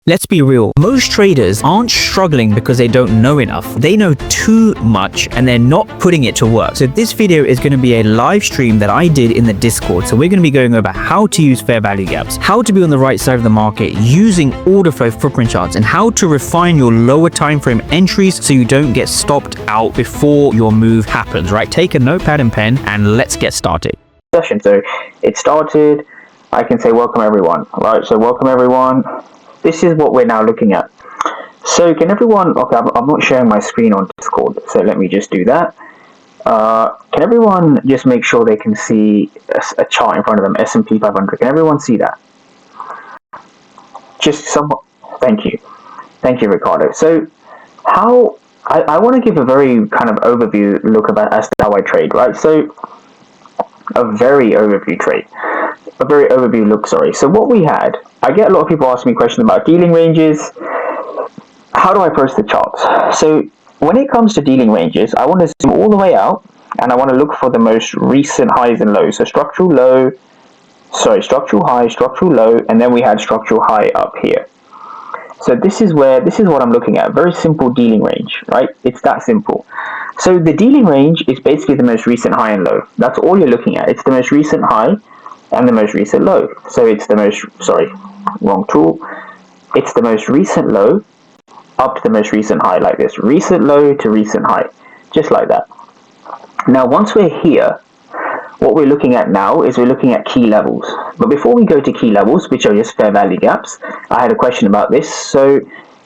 Let's be real, most traders aren't struggling because they don't know enough. They know too much and they're not putting it to work. So this video is going to be a live stream that I did in the Discord. So we're going to be going over how to use fair value gaps, how to be on the right side of the market using order flow footprint charts, and how to refine your lower time frame entries so you don't get stopped out before your move happens, right? Take a notepad and pen and let's get started. So it started, I can say welcome everyone, right? So welcome everyone. This is what we're now looking at. So can everyone, okay, I'm not sharing my screen on Discord, so let me just do that. Can everyone just make sure they can see a chart in front of them, S&P 500? Can everyone see that? Just somewhat, thank you. Thank you, Ricardo. So how, I want to give a very kind of overview look about as to how I trade, right? So a very overview look, sorry. So what we had, I get a lot of people asking me questions about dealing ranges. How do I approach the charts? So when it comes to dealing ranges, I want to zoom all the way out and I want to look for the most recent highs and lows. So structural high, structural low, and then we had structural high up here. So this is what I'm looking at. Very simple dealing range, right? It's that simple. So the dealing range is basically the most recent high and low. That's all you're looking at. It's the most recent high and the most recent low. So it's the most, wrong tool. It's the most recent low up to the most recent high, like this. Recent low to recent high, just like that. Now, once we're here, what we're looking at now is we're looking at key levels. But before we go to key levels, which are just fair value gaps, I had a question about this. So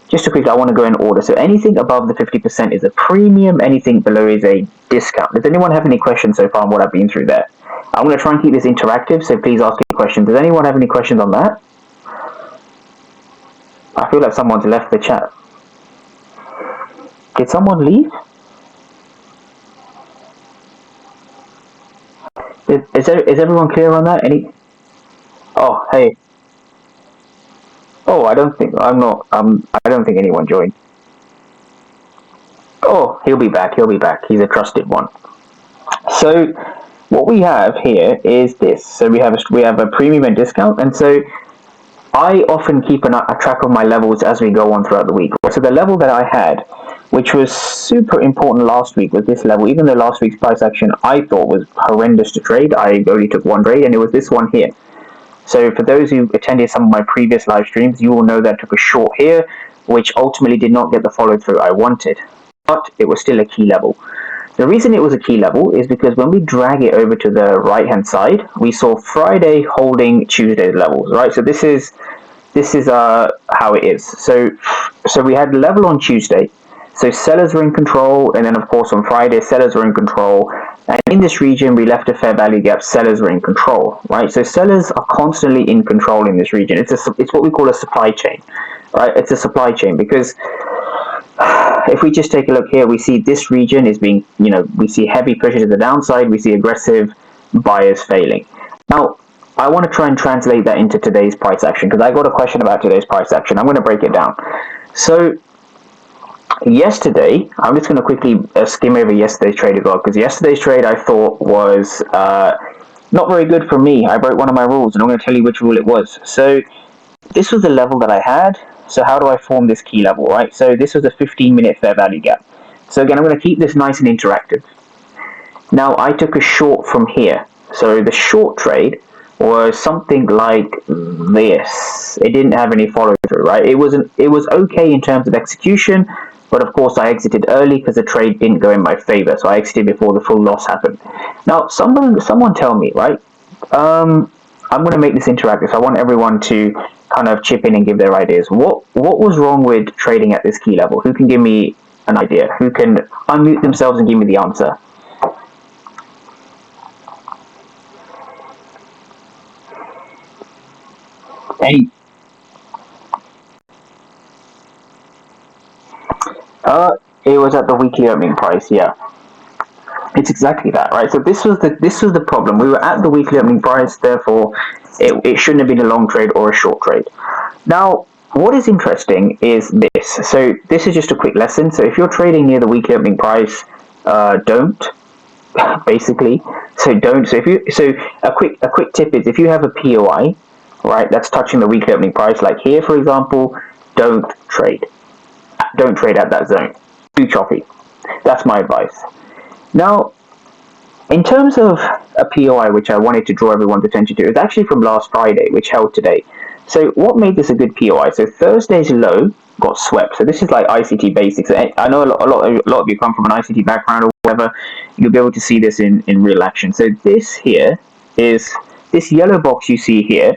just to quickly, I want to go in order. So anything above the 50% is a premium. Anything below is a discount. Does anyone have any questions so far on what I've been through there? I'm going to try and keep this interactive, so please ask any questions. Does anyone have any questions on that? I feel like someone's left the chat. Did someone leave? Is everyone clear on that? Oh, hey. Oh, I don't think anyone joined. Oh, he'll be back. He's a trusted one. So what we have here is this. So we have a premium and discount, and so I often keep a track of my levels as we go on throughout the week. So the level that I had, which was super important last week, was this level. Even though last week's price action I thought was horrendous to trade, I only took one trade, and it was this one here. So for those who attended some of my previous live streams, you will know that I took a short here, which ultimately did not get the follow through I wanted, but it was still a key level. The reason it was a key level is because when we drag it over to the right hand side, we saw Friday holding Tuesday's levels, right? So this is how it is. So we had the level on Tuesday. So sellers were in control, and then of course on Friday sellers were in control. And in this region we left a fair value gap. Sellers were in control, right? So sellers are constantly in control in this region. It's what we call a supply chain, right? It's a supply chain because if we just take a look here, we see this region is being, we see heavy pressure to the downside. We see aggressive buyers failing. Now, I want to try and translate that into today's price action because I got a question about today's price action. I'm going to break it down. So yesterday, I'm just going to quickly skim over yesterday's trade as well, because yesterday's trade I thought was not very good for me. I broke one of my rules, and I'm going to tell you which rule it was. So this was the level that I had. So how do I form this key level, right? So this was a 15-minute fair value gap. So again, I'm going to keep this nice and interactive. Now, I took a short from here. So the short trade was something like this. It didn't have any follow through, right? It was okay in terms of execution, but of course I exited early because the trade didn't go in my favor. So I exited before the full loss happened. Now, someone tell me, right? I'm going to make this interactive. So I want everyone to kind of chip in and give their ideas. What was wrong with trading at this key level? Who can give me an idea? Who can unmute themselves and give me the answer? Hey. It was at the weekly opening price, yeah. It's exactly that, right? So this was the problem. We were at the weekly opening price, therefore it shouldn't have been a long trade or a short trade. Now, what is interesting is this. So this is just a quick lesson. So if you're trading near the weekly opening price, don't. Basically, so a quick tip is if you have a POI, right, that's touching the weekly opening price, like here, for example, don't trade. Don't trade at that zone. Too choppy. That's my advice. Now, in terms of a POI, which I wanted to draw everyone's attention to, it's actually from last Friday, which held today. So what made this a good POI? So Thursday's low got swept. So this is like ICT basics. I know a lot of you come from an ICT background or whatever. You'll be able to see this in real action. So this here is, this yellow box you see here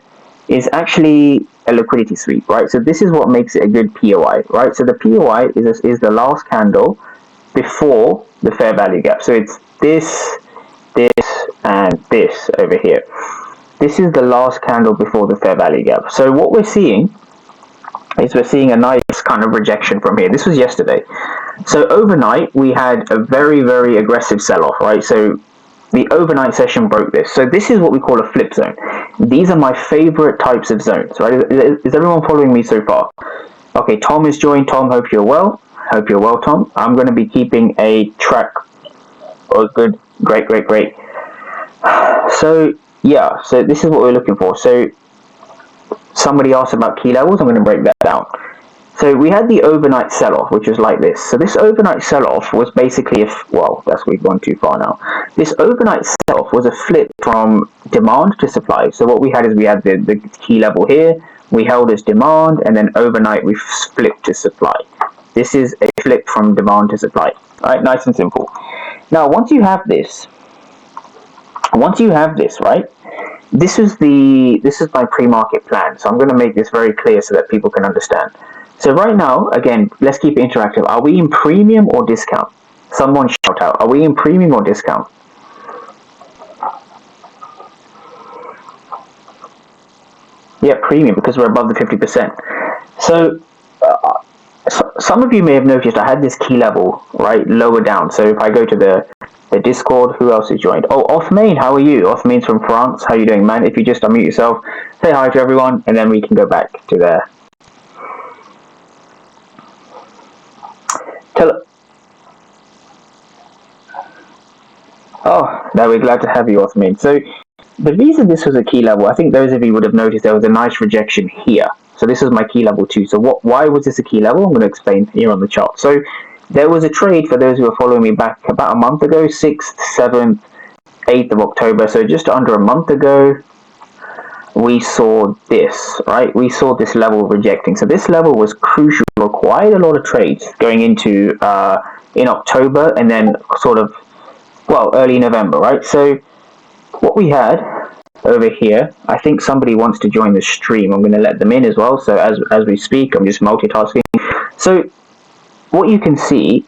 is actually a liquidity sweep, right? So this is what makes it a good POI, right? So the POI is the last candle before the fair value gap. So it's this, and this over here. This is the last candle before the fair value gap. So what we're seeing is we're seeing a nice kind of rejection from here. This was yesterday. So overnight we had a very, very aggressive sell-off, right? So the overnight session broke this. So this is what we call a flip zone. These are my favorite types of zones, right? Is everyone following me so far? Okay, Tom is joined. Tom, hope you're well. Hope you're well, Tom. I'm going to be keeping a track. Oh, good. Great. So yeah, so this is what we're looking for. So somebody asked about key levels. I'm going to break that down. So we had the overnight sell-off, which was like this. So this overnight sell-off was basically, we've gone too far now. This overnight sell-off was a flip from demand to supply. So what we had is we had the key level here, we held as demand, and then overnight we flipped to supply. This is a flip from demand to supply. All right, nice and simple. Now, once you have this, right? This is my pre-market plan. So I'm going to make this very clear so that people can understand. So right now, again, let's keep it interactive. Are we in premium or discount? Someone shout out. Are we in premium or discount? Yeah, premium, because we're above the 50%. So some of you may have noticed I had this key level right lower down. So if I go to the Discord, who else is joined? Oh, Othmain, how are you? Othmain's from France. How are you doing, man? If you just unmute yourself, say hi to everyone, and then we can go back to there. Oh, now we're glad to have you, Othmain. So the reason this was a key level, I think those of you would have noticed there was a nice rejection here. So this is my key level 2. So why was this a key level? I'm going to explain here on the chart. So there was a trade, for those who are following me back about a month ago, 6th, 7th, 8th of October. So just under a month ago, we saw this, right? We saw this level rejecting. So this level was crucial for quite a lot of trades going into in October and then sort of, early November, right? So what we had over here, I think somebody wants to join the stream. I'm going to let them in as well. So as we speak, I'm just multitasking. So what you can see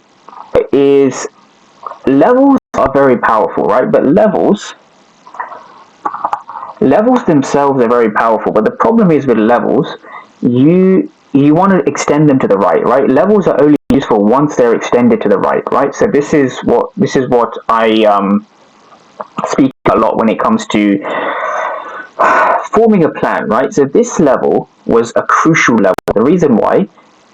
is levels are very powerful, right? But levels themselves are very powerful. But the problem is with levels, you want to extend them to the right? Levels are only useful once they're extended to the right? So this is what I speak a lot when it comes to forming a plan, right? So this level was a crucial level. The reason why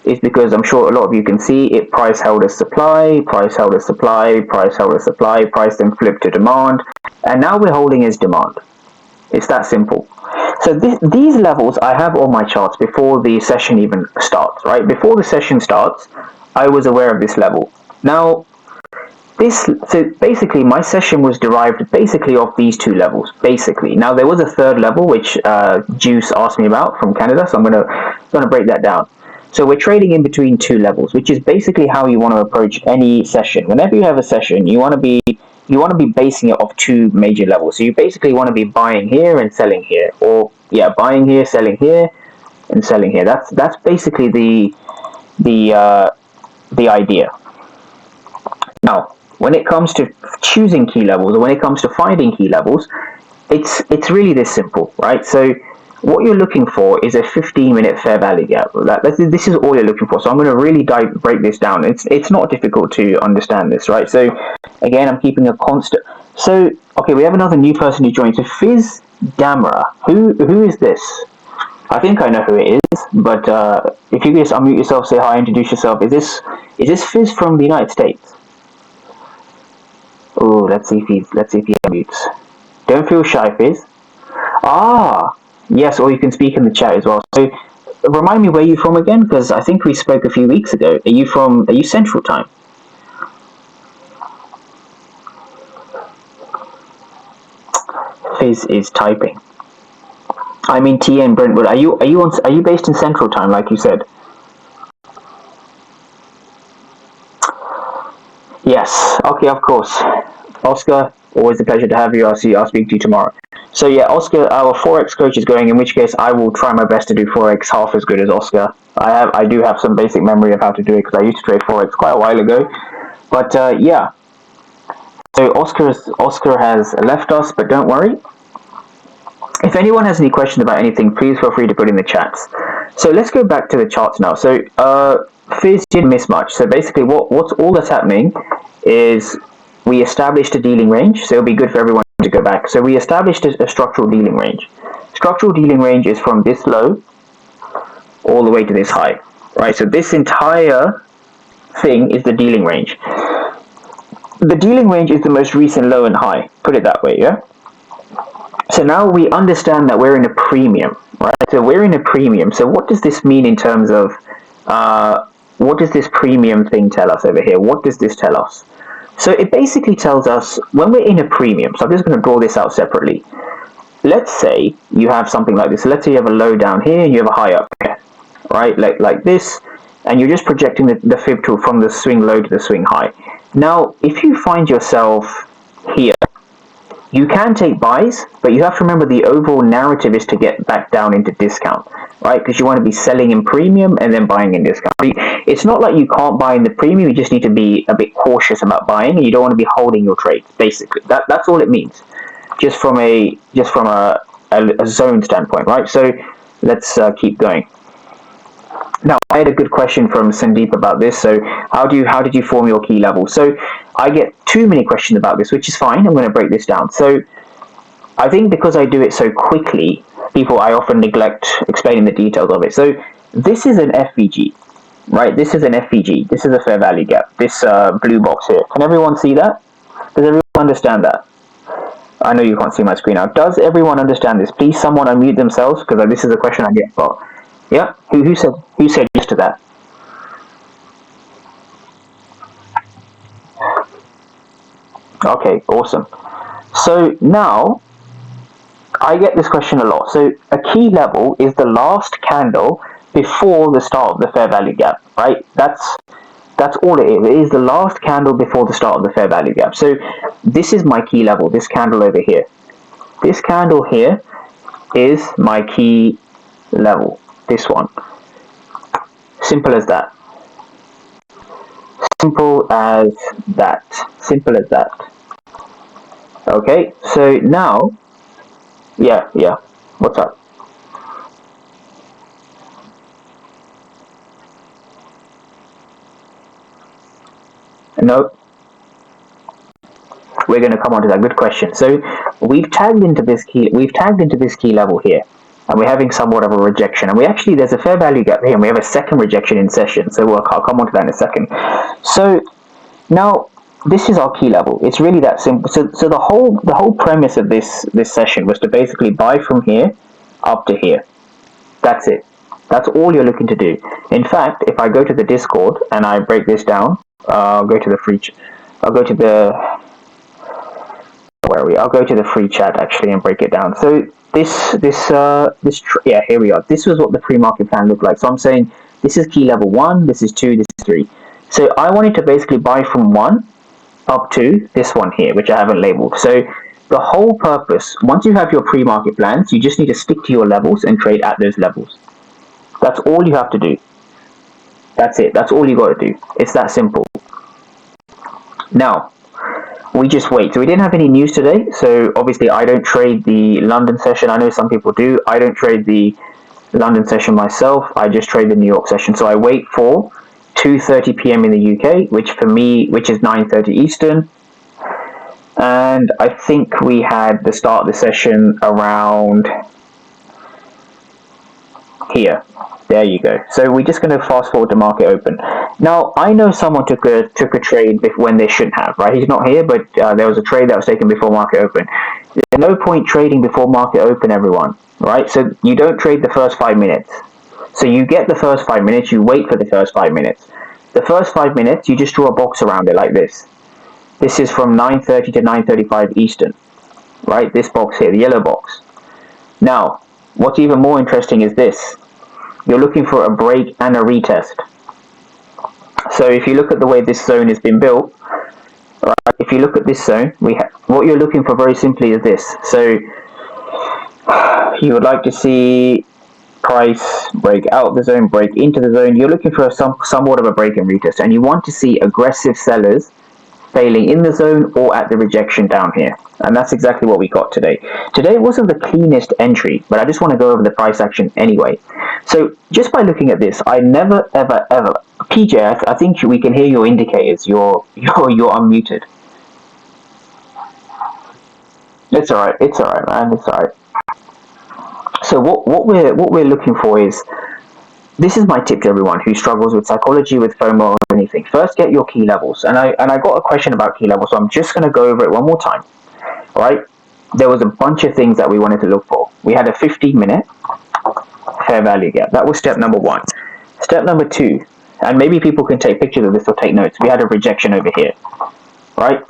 is because I'm sure a lot of you can see it price held as supply, price held as supply, price held as supply, price then flipped to demand, and now we're holding as demand. It's that simple. So these levels I have on my charts before the session even starts, right? Before the session starts, I was aware of this level. Now, so basically my session was derived basically off these two levels, basically. Now there was a third level which Juice asked me about from Canada, so I'm gonna break that down. So we're trading in between two levels, which is basically how you want to approach any session. Whenever you have a session, you want to be basing it off two major levels. So you basically want to be buying here and selling here, or buying here, selling here, and selling here. That's basically the idea. Now, when it comes to choosing key levels, or when it comes to finding key levels, it's really this simple, right? So what you're looking for is a 15-minute fair value gap. This is all you're looking for. So I'm going to really break this down. It's not difficult to understand this, right? So again, I'm keeping a constant. So okay, we have another new person who joined. So Fizz Damra, who is this? I think I know who it is, but if you just unmute yourself, say hi, introduce yourself. Is this Fizz from the United States? Oh, let's see if he unmutes. Don't feel shy, Fizz. Ah, yes, or you can speak in the chat as well. So remind me where you're from again, because I think we spoke a few weeks ago. Are you Central Time? Fizz is typing. I'm in TA in Brentwood. Are you based in Central Time, like you said? Yes. Okay, of course. Oscar, always a pleasure to have you. I'll speak to you tomorrow. So yeah, Oscar, our Forex coach is going, in which case I will try my best to do Forex half as good as Oscar. I do have some basic memory of how to do it, because I used to trade Forex quite a while ago. But yeah. So Oscar has left us, but don't worry. If anyone has any questions about anything, please feel free to put in the chats. So let's go back to the charts now. So Fizz didn't miss much. So basically what's all that's happening is we established a dealing range. So it'll be good for everyone to go back. So we established a structural dealing range. Structural dealing range is from this low all the way to this high, right? So this entire thing is the dealing range. The dealing range is the most recent low and high, put it that way, yeah? So now we understand that we're in a premium, right? So we're in a premium. So what does this mean in terms of, what does this premium thing tell us over here? What does this tell us? So it basically tells us when we're in a premium, so I'm just going to draw this out separately. Let's say you have something like this. So let's say you have a low down here and you have a high up here, right? Like this, and you're just projecting the fib tool from the swing low to the swing high. Now, if you find yourself here, you can take buys, but you have to remember the overall narrative is to get back down into discount, right? Because you want to be selling in premium and then buying in discount. It's not like you can't buy in the premium, you just need to be a bit cautious about buying, and you don't want to be holding your trades, basically. That's all it means, just from a zone standpoint, right? So let's keep going. Now, I had a good question from Sandeep about this. So how did you form your key level? So I get too many questions about this, which is fine. I'm going to break this down. So I think because I do it so quickly, I often neglect explaining the details of it. So this is an FVG, right? This is an FVG. This is a fair value gap. This blue box here. Can everyone see that? Does everyone understand that? I know you can't see my screen now. Does everyone understand this? Please, someone unmute themselves, because this is a question I get a lot. Yeah, who said yes to that? Okay, awesome. So now I get this question a lot. So a key level is the last candle before the start of the fair value gap, right? That's all it is. It is the last candle before the start of the fair value gap. So this is my key level, this candle over here. This candle here is my key level. This one. Simple as that. Simple as that. Simple as that. Okay, so now, yeah, what's up? No, we're going to come on to that. Good question. So we've tagged into this key level here, and we're having somewhat of a rejection. And there's a fair value gap here, and we have a second rejection in session. So I'll come on to that in a second. So now this is our key level. It's really that simple. So the whole premise of this session was to basically buy from here up to here. That's it. That's all you're looking to do. In fact, if I go to the Discord and I break this down, I'll go to the free chat actually and break it down. So here we are. This was what the pre-market plan looked like. So I'm saying this is key level 1, this is 2, this is 3. So I wanted to basically buy from 1 up to this one here, which I haven't labeled. So the whole purpose, once you have your pre-market plans, you just need to stick to your levels and trade at those levels. That's all you have to do. That's it. That's all you got to do. It's that simple. Now, we just wait. So we didn't have any news today. So obviously I don't trade the London session. I know some people do. I don't trade the London session myself. I just trade the New York session. So I wait for 2:30 p.m. in the UK, which is 9:30 Eastern. And I think we had the start of the session around here. There you go. So we're just going to fast forward to market open. Now, I know someone took a trade when they shouldn't have, right? He's not here, but there was a trade that was taken before market open. There's no point trading before market open, everyone, right? So you don't trade the first 5 minutes. So you get the first 5 minutes, you wait for the first 5 minutes. The first 5 minutes, you just draw a box around it like this. This is from 9:30 to 9:35 Eastern, right? This box here, the yellow box. Now, what's even more interesting is this. You're looking for a break and a retest. So if you look at the way this zone has been built, right, if you look at this zone, what you're looking for very simply is this. So you would like to see price break out of the zone, break into the zone. You're looking for somewhat of a break and retest, and you want to see aggressive sellers failing in the zone or at the rejection down here. And that's exactly what we got today. Today wasn't the cleanest entry, but I just want to go over the price action anyway. So just by looking at this, I never, ever, ever... PJ, I think we can hear your indicators. You're unmuted. It's alright, man, it's alright. So what we're looking for is, this is my tip to everyone who struggles with psychology, with FOMO, or anything. First, get your key levels. And I got a question about key levels, so I'm just going to go over it one more time. All right? There was a bunch of things that we wanted to look for. We had a 15-minute fair value gap. That was step number 1. Step number 2, and maybe people can take pictures of this or take notes. We had a rejection over here. Right?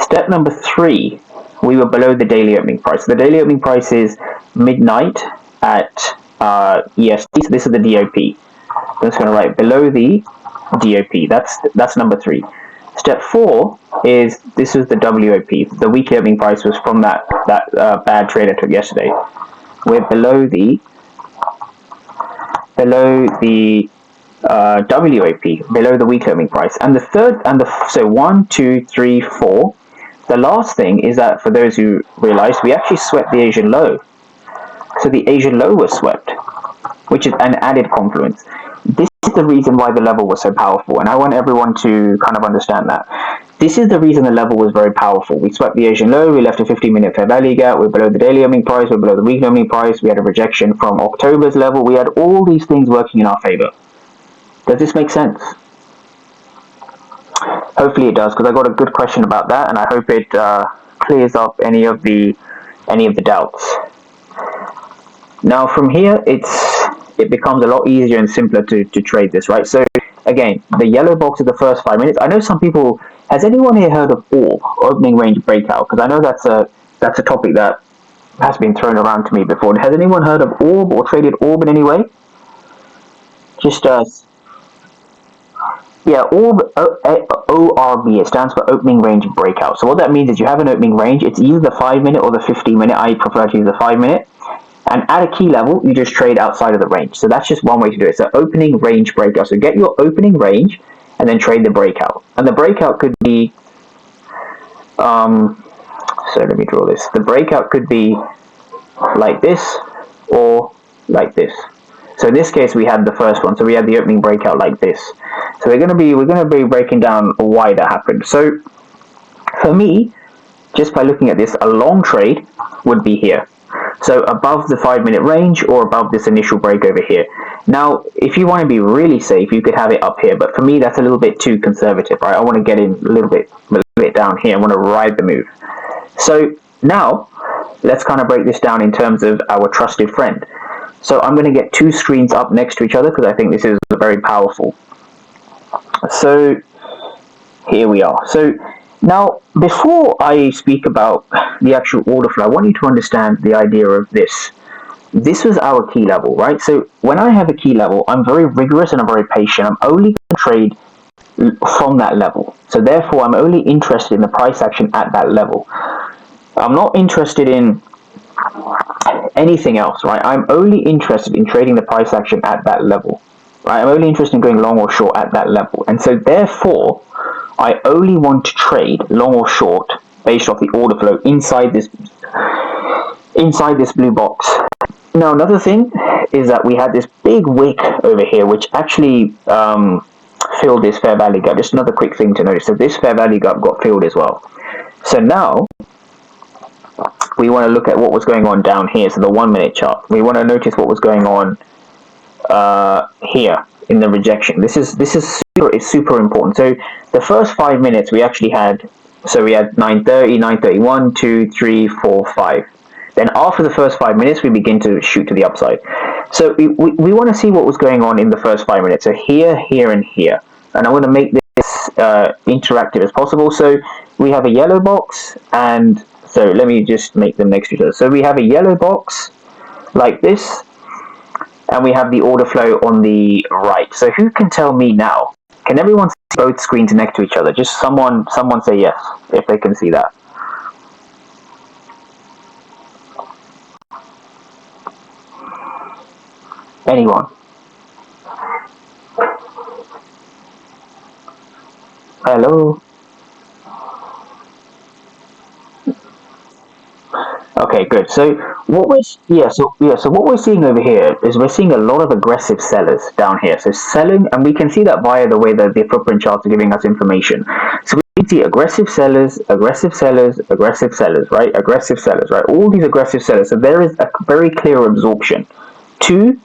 Step number 3, we were below the daily opening price. The daily opening price is midnight at EST, so this is the DOP. I'm just going to write below the DOP. That's number 3. Step 4 is, this is the WOP. The weekly opening price was from that bad trade I took yesterday. We're below the WOP, below the weekly opening price. And the third, so 1, 2, 3, 4. The last thing is that, for those who realized, we actually swept the Asian low. So the Asian low was swept, which is an added confluence. This is the reason why the level was so powerful, and I want everyone to kind of understand that. This is the reason the level was very powerful. We swept the Asian low, we left a 15-minute fair value gap, we're below the daily opening price, we're below the weekly opening price, we had a rejection from October's level, we had all these things working in our favor. Does this make sense? Hopefully it does, because I got a good question about that, and I hope it clears up any of the doubts. Now from here, it becomes a lot easier and simpler to trade this, right? So again, the yellow box is the first 5 minutes. I know some people, has anyone here heard of ORB, opening range breakout? Because I know that's a topic that has been thrown around to me before. Has anyone heard of ORB or traded ORB in any way? Just yeah, ORB, ORB, it stands for opening range breakout. So what that means is you have an opening range. It's either the 5-minute or the 15-minute. I prefer to use the 5-minute. And at a key level, you just trade outside of the range. So that's just one way to do it. So opening range breakout. So get your opening range and then trade the breakout. And the breakout could be, so let me draw this. The breakout could be like this or like this. So in this case, we had the first one. So we had the opening breakout like this. So we're going to be breaking down why that happened. So for me, just by looking at this, a long trade would be here. So above the 5-minute range or above this initial break over here. Now, if you want to be really safe, you could have it up here. But for me, that's a little bit too conservative, right? I want to get in a little bit down here. I want to ride the move. So now, let's kind of break this down in terms of our trusted friend. So I'm going to get 2 screens up next to each other because I think this is very powerful. So here we are. So now, before I speak about the actual order flow, I want you to understand the idea of this. This was our key level, right? So when I have a key level, I'm very rigorous and I'm very patient. I'm only going to trade from that level. So therefore, I'm only interested in the price action at that level. I'm not interested in anything else, right? I'm only interested in trading the price action at that level, right? I'm only interested in going long or short at that level. And so therefore, I only want to trade long or short based off the order flow inside this blue box. Now, another thing is that we had this big wick over here, which actually filled this fair value gap. Just another quick thing to notice. So this fair value gap got filled as well. So now we want to look at what was going on down here. So the 1-minute chart. We want to notice what was going on here in the rejection. This is super important. So the first 5 minutes we actually had, so we had 9:30, 9:31, 2, 3, 4, 5. Then after the first 5 minutes, we begin to shoot to the upside. So we want to see what was going on in the first 5 minutes. So here, here, and here. And I'm going to make this interactive as possible. So we have a yellow box, and so let me just make them next to each other. So we have a yellow box like this, and we have the order flow on the right. So who can tell me now? Can everyone see both screens next to each other? Just someone say yes if they can see that. Anyone? Hello? Okay, good. So what we're seeing over here is we're seeing a lot of aggressive sellers down here. So selling, and we can see that via the way that the footprint charts are giving us information. So we can see aggressive sellers, aggressive sellers, aggressive sellers, right? Aggressive sellers, right? All these aggressive sellers. So there is a very clear absorption. Two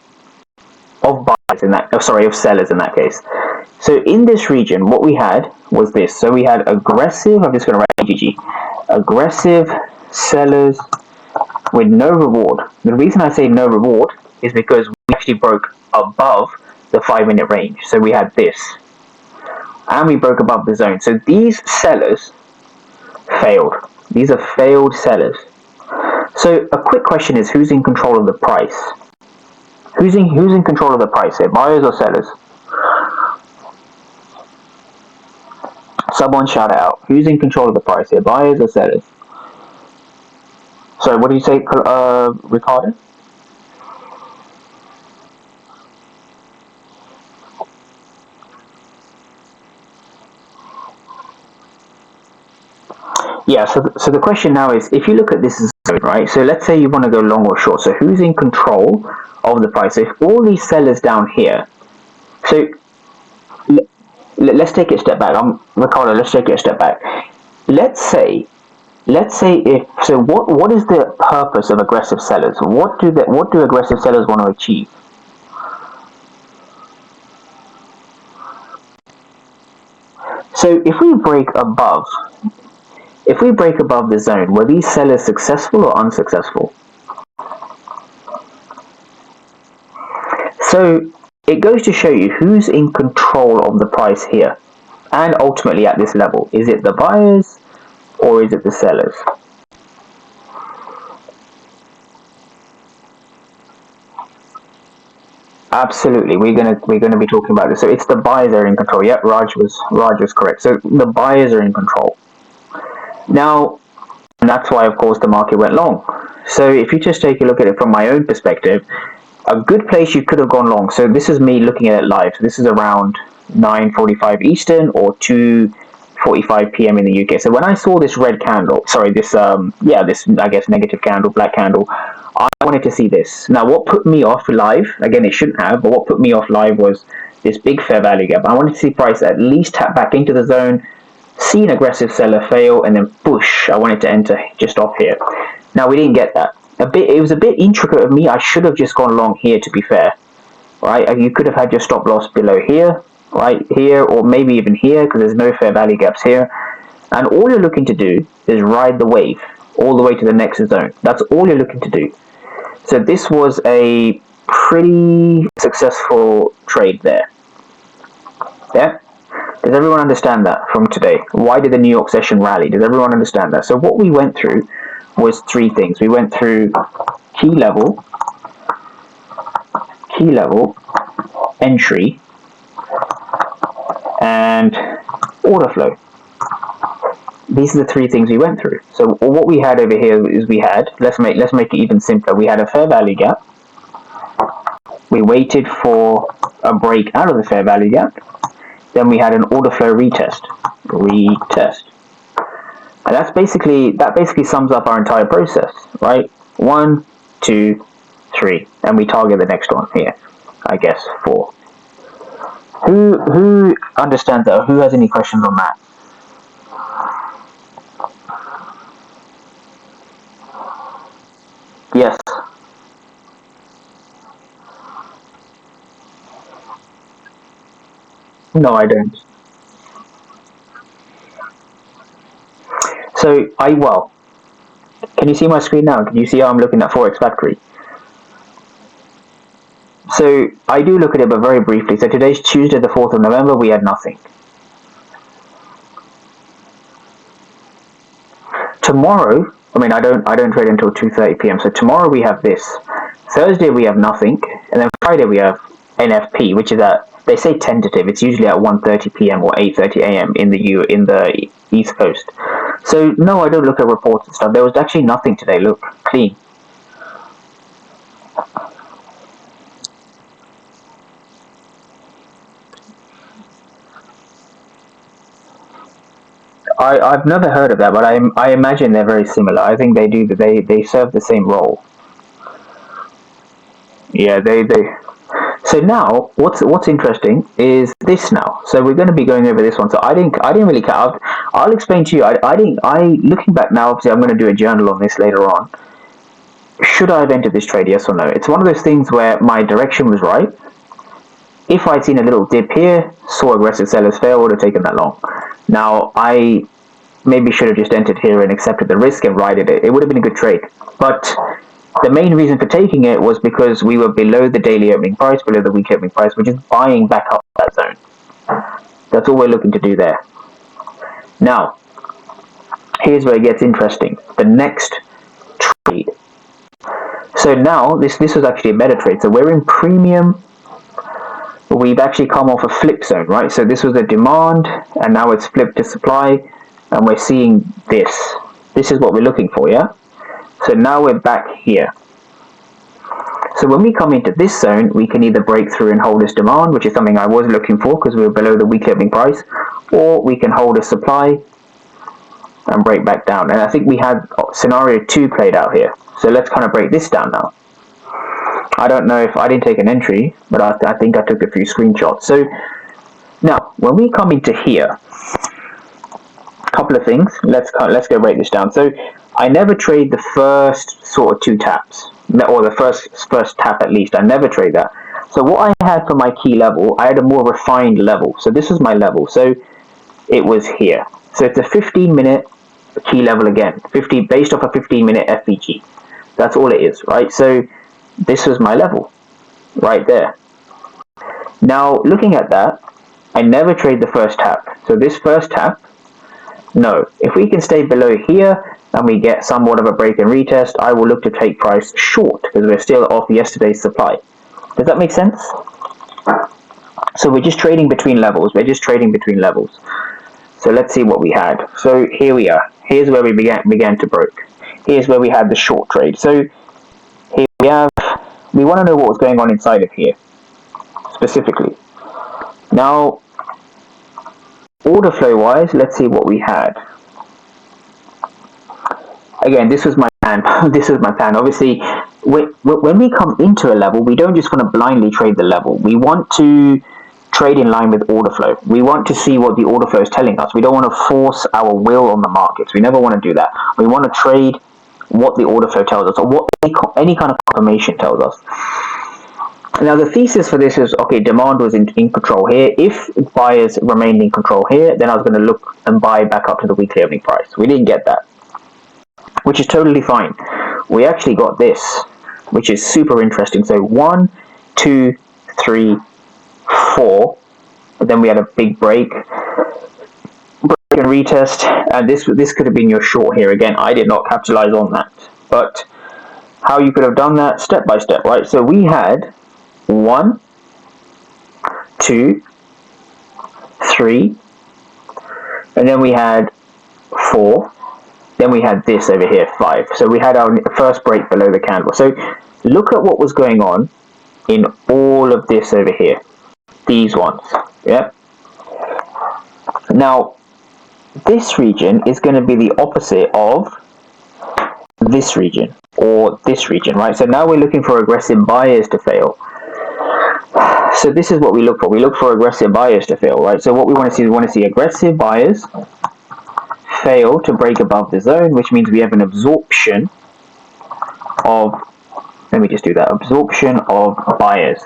of buyers in that, of sellers in that case. So in this region, what we had was this. So we had aggressive, I'm just going to write AGG, aggressive sellers with no reward. The reason I say no reward is because we actually broke above the 5 minute range. So we had this. And we broke above the zone. So these sellers failed. These are failed sellers. So a quick question is, who's in control of the price? Who's in control of the price here? Buyers or sellers? Someone shout it out. Who's in control of the price here? Buyers or sellers? Sorry, what did you say, Ricardo? Yeah, so the question now is, if you look at this zone, right, so let's say you want to go long or short, so who's in control of the price? So if all these sellers down here, so let's take it a step back. Ricardo, let's take it a step back. Let's say if, so what is the purpose of aggressive sellers? What do aggressive sellers want to achieve? So if we break above the zone, were these sellers successful or unsuccessful? So it goes to show you who's in control of the price here, and ultimately at this level. Is it the buyers or is it the sellers? Absolutely, we're gonna be talking about this. So it's the buyers that are in control. Yep, Raj was correct. So the buyers are in control. Now, and that's why, of course, the market went long. So if you just take a look at it from my own perspective, a good place you could have gone long. So this is me looking at it live. So this is around 9:45 Eastern or 2:45 p.m. in the UK. So when I saw this red candle, sorry, this I guess negative candle, black candle, I wanted to see this. Now, what put me off live? Again, it shouldn't have, but what put me off live was this big fair value gap. I wanted to see price at least tap back into the zone, see an aggressive seller fail, and then push. I wanted to enter just off here. Now we didn't get that. It was a bit intricate of me. I should have just gone long here, to be fair. Right? You could have had your stop loss below here, right here, or maybe even here, because there's no fair value gaps here. And all you're looking to do is ride the wave all the way to the next zone. That's all you're looking to do. So this was a pretty successful trade there. Yeah? Does everyone understand that from today? Why did the New York session rally? Does everyone understand that? So what we went through was three things. We went through key level, entry, and order flow. These are the three things we went through. So what we had over here is let's make it even simpler. We had a fair value gap. We waited for a break out of the fair value gap. Then we had an order flow retest. And that basically sums up our entire process, right? 1, 2, 3, and we target the next one here. I guess 4. Who understands that? Or who has any questions on that? Yes. No, I don't. So Can you see my screen now? Can you see how I'm looking at Forex Factory? So I do look at it, but very briefly. So today's Tuesday, the 4th of November, we had nothing. Tomorrow, I mean, I don't trade until 2:30 p.m. So tomorrow we have this. Thursday we have nothing, and then Friday we have NFP, which is at, they say tentative. It's usually at 1:30 p.m. or 8:30 a.m. in the East Coast. So no, I don't look at reports and stuff. There was actually nothing today. Look, clean. I've never heard of that, but I imagine they're very similar. I think they serve the same role. Yeah, they. So now, what's interesting is this now. So we're going to be going over this one. So I didn't really care. I'll explain to you. Looking back now, obviously I'm going to do a journal on this later on. Should I have entered this trade? Yes or no? It's one of those things where my direction was right. If I'd seen a little dip here, saw aggressive sellers fail, would have taken that long. Now I maybe should have just entered here and accepted the risk and righted it. It would have been a good trade, but the main reason for taking it was because we were below the daily opening price, below the weekly opening price, which is buying back up that zone. That's all we're looking to do there. Now, here's where it gets interesting. The next trade. So now, this was actually a better trade. So we're in premium. We've actually come off a flip zone, right? So this was a demand, and now it's flipped to supply, and we're seeing this. This is what we're looking for, yeah? So now we're back here. So when we come into this zone, we can either break through and hold this demand, which is something I was looking for because we were below the weekly opening price, or we can hold a supply and break back down. And I think we had scenario 2 played out here. So let's kind of break this down now. I don't know if I didn't take an entry, but I think I took a few screenshots. So now when we come into here, a couple of things. Let's go break this down. So I never trade the first sort of 2 taps, or the first tap at least. I never trade that. So what I had for my key level, I had a more refined level. So this was my level. So it was here. So it's a 15-minute key level again, 50 based off a 15-minute FVG. That's all it is, right? So this was my level right there. Now looking at that, I never trade the first tap. So this first tap, no. If we can stay below here and we get somewhat of a break and retest, I will look to take price short because we're still off yesterday's supply. Does that make sense? So we're just trading between levels. So let's see what we had. So here we are. Here's where we began to break. Here's where we had the short trade. So here we want to know what was going on inside of here specifically. Now, order flow wise, let's see what we had. Again, this was my plan. Obviously, when we come into a level, we don't just want to blindly trade the level. We want to trade in line with order flow. We want to see what the order flow is telling us. We don't want to force our will on the markets. We never want to do that. We want to trade what the order flow tells us, or what any kind of confirmation tells us. Now the thesis for this is, okay, demand was in control here. If buyers remained in control here, then I was going to look and buy back up to the weekly opening price. We didn't get that, which is totally fine. We actually got this, which is super interesting. So 1, 2, 3, 4, but then we had a big break and retest, and this could have been your short here. Again, I did not capitalize on that, but how you could have done that step by step, right? So we had 1, 2, 3, and then we had 4, then we had this over here, 5. So we had our first break below the candle. So look at what was going on in all of this over here, these ones. Yeah. Now this region is going to be the opposite of this region, or this region, right? So now we're looking for aggressive buyers to fail. So this is what we look for. We look for aggressive buyers to fail, right? So what we want to see is, we want to see aggressive buyers fail to break above the zone, which means we have an absorption of, let me just do that, absorption of buyers.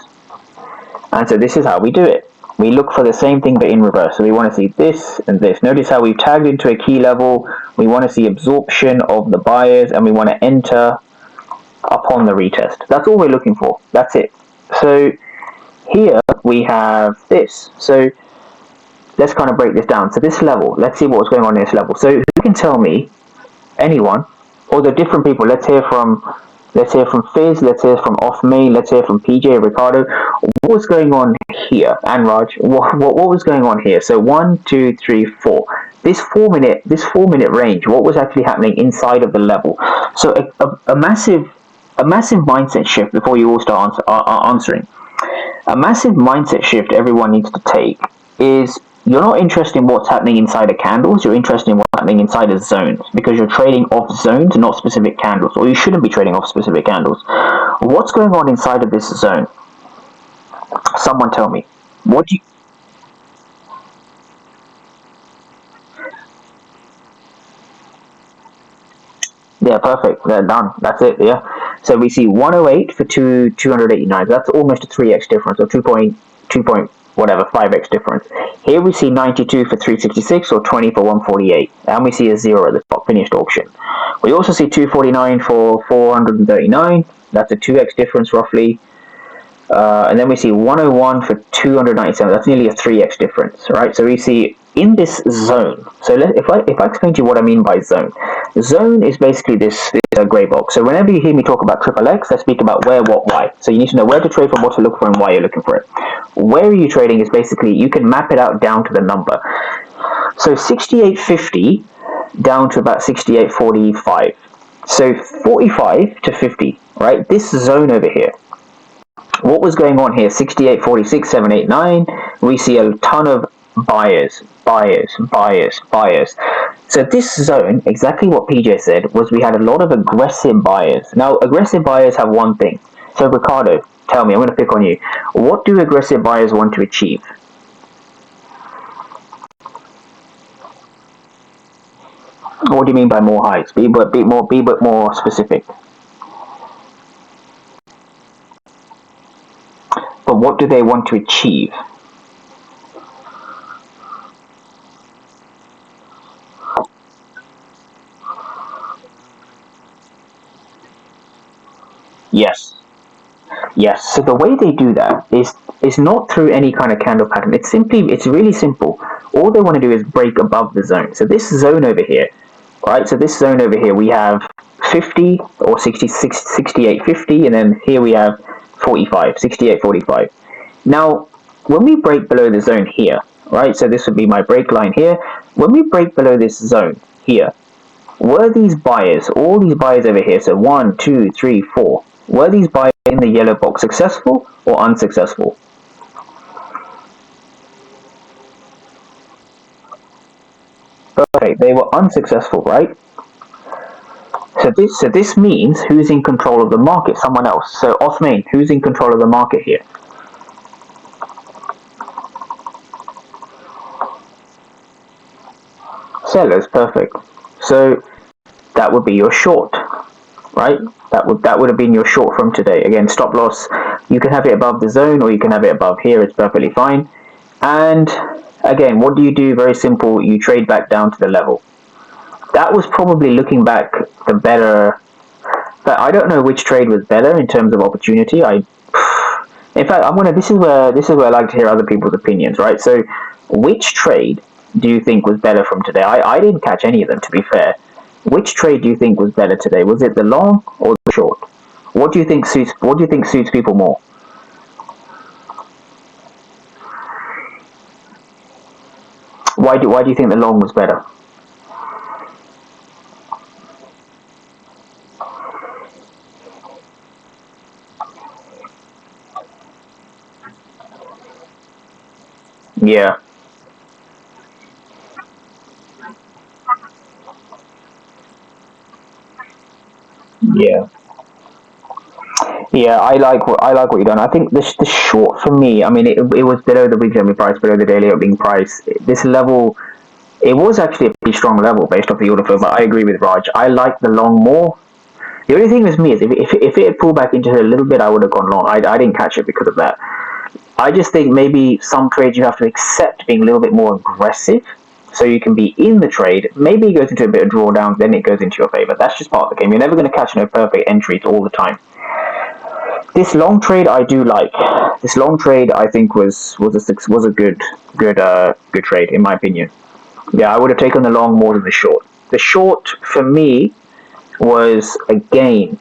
And so this is how we do it. we look for the same thing but in reverse. So we want to see this and this. Notice how we've tagged into a key level. We want to see absorption of the buyers, and we want to enter upon the retest. That's all we're looking for. That's it. So here we have this. So let's kind of break this down. So this level, let's see what's going on in this level. So who can tell me, anyone, or the different people, let's hear from Fizz, let's hear from Off Me, let's hear from PJ, Ricardo. What was going on here? And Raj, what was going on here? So 1, 2, 3, 4. This 4 minute range, what was actually happening inside of the level? So a massive mindset shift before you all start answering. A massive mindset shift everyone needs to take is you're not interested in what's happening inside of candles, you're interested in what's happening inside of zones, because you're trading off zones, not specific candles, or you shouldn't be trading off specific candles. What's going on inside of this zone? Someone tell me. What do you... Yeah, perfect. They're done. That's it, yeah. So we see 108 for 289. That's almost a 3x difference, or 2.2 whatever, 5x difference. Here we see 92 for 366, or 20 for 148. And we see a 0 at the top, finished auction. We also see 249 for 439. That's a 2x difference roughly. And then we see 101 for 297. That's nearly a 3x difference, right? So we see in this zone. So if I explain to you what I mean by zone. Zone is basically this grey box. So whenever you hear me talk about triple X, I speak about where, what, why. So you need to know where to trade from, what to look for, and why you're looking for it. Where are you trading is basically, you can map it out down to the number. So 68.50 down to about 68.45. So 45 to 50, right? This zone over here. What was going on here? 68, 46, 7, 8, 9. We see a ton of buyers. So this zone, exactly what PJ said, was we had a lot of aggressive buyers. Now, aggressive buyers have one thing. So Ricardo, tell me, I'm going to pick on you. What do aggressive buyers want to achieve? What do you mean by more highs? Be more specific. But what do they want to achieve? Yes. So the way they do that is not through any kind of candle pattern. It's really simple. All they want to do is break above the zone. So this zone over here, right? So this zone over here, we have 50 or 66, 68.50, and then here we have 45, 68.45. Now, when we break below the zone here, right? So this would be my break line here. When we break below this zone here, were these buyers, all these buyers over here, so 1, 2, 3, 4, were these buyers in the yellow box successful or unsuccessful? Okay, they were unsuccessful, right? So this means who's in control of the market? Someone else. So Othman, who's in control of the market here? Sellers, perfect. So that would be your short, right? That would have been your short from today. Again, stop loss. You can have it above the zone, or you can have it above here. It's perfectly fine. And again, what do you do? Very simple. You trade back down to the level. That was probably, looking back, the better. But I don't know which trade was better in terms of opportunity. In fact, I'm gonna. This is where I like to hear other people's opinions, right? So, which trade do you think was better from today? I didn't catch any of them, to be fair. Which trade do you think was better today? Was it the long or the short? What do you think suits people more? Why do you think the long was better? Yeah. Yeah. Yeah, I like what you've done. I think the short for me. I mean, it was below the weekly opening price, below the daily opening price. This level, it was actually a pretty strong level based off the order flow. But I agree with Raj. I like the long more. The only thing with me is if it had pulled back into it a little bit, I would have gone long. I didn't catch it because of that. I just think maybe some trades you have to accept being a little bit more aggressive, so you can be in the trade. Maybe it goes into a bit of drawdown, then it goes into your favor. That's just part of the game. You're never going to catch no perfect entries all the time. This long trade I do like. This long trade I think was a good trade in my opinion. Yeah, I would have taken the long more than the short. The short for me was a gain,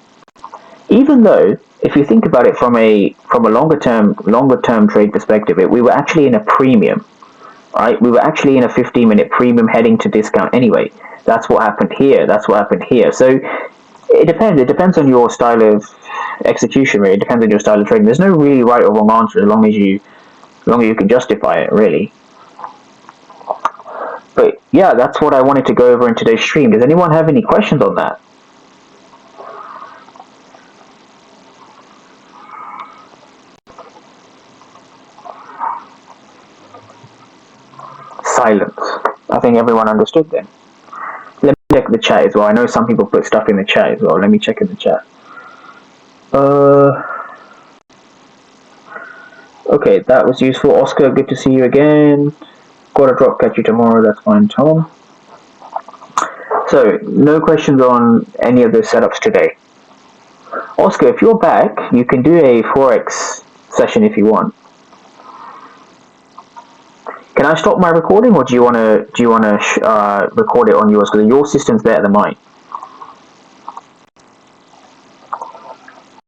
even though if you think about it from a longer term trade perspective, we were actually in a premium, right? We were actually in a 15-minute premium heading to discount anyway. That's what happened here. So it depends. It depends on your style of execution, really. It depends on your style of trading. There's no really right or wrong answer as long as you can justify it, really. But yeah, that's what I wanted to go over in today's stream. Does anyone have any questions on that? Silence. I think everyone understood then. Let me check the chat as well. I know some people put stuff in the chat as well. Let me check in the chat. Okay, that was useful. Oscar, good to see you again. Got a drop, catch you tomorrow. That's fine, Tom. So, no questions on any of the setups today. Oscar, if you're back, you can do a Forex session if you want. Can I stop my recording, or do you want to record it on yours? Because your system's better than mine.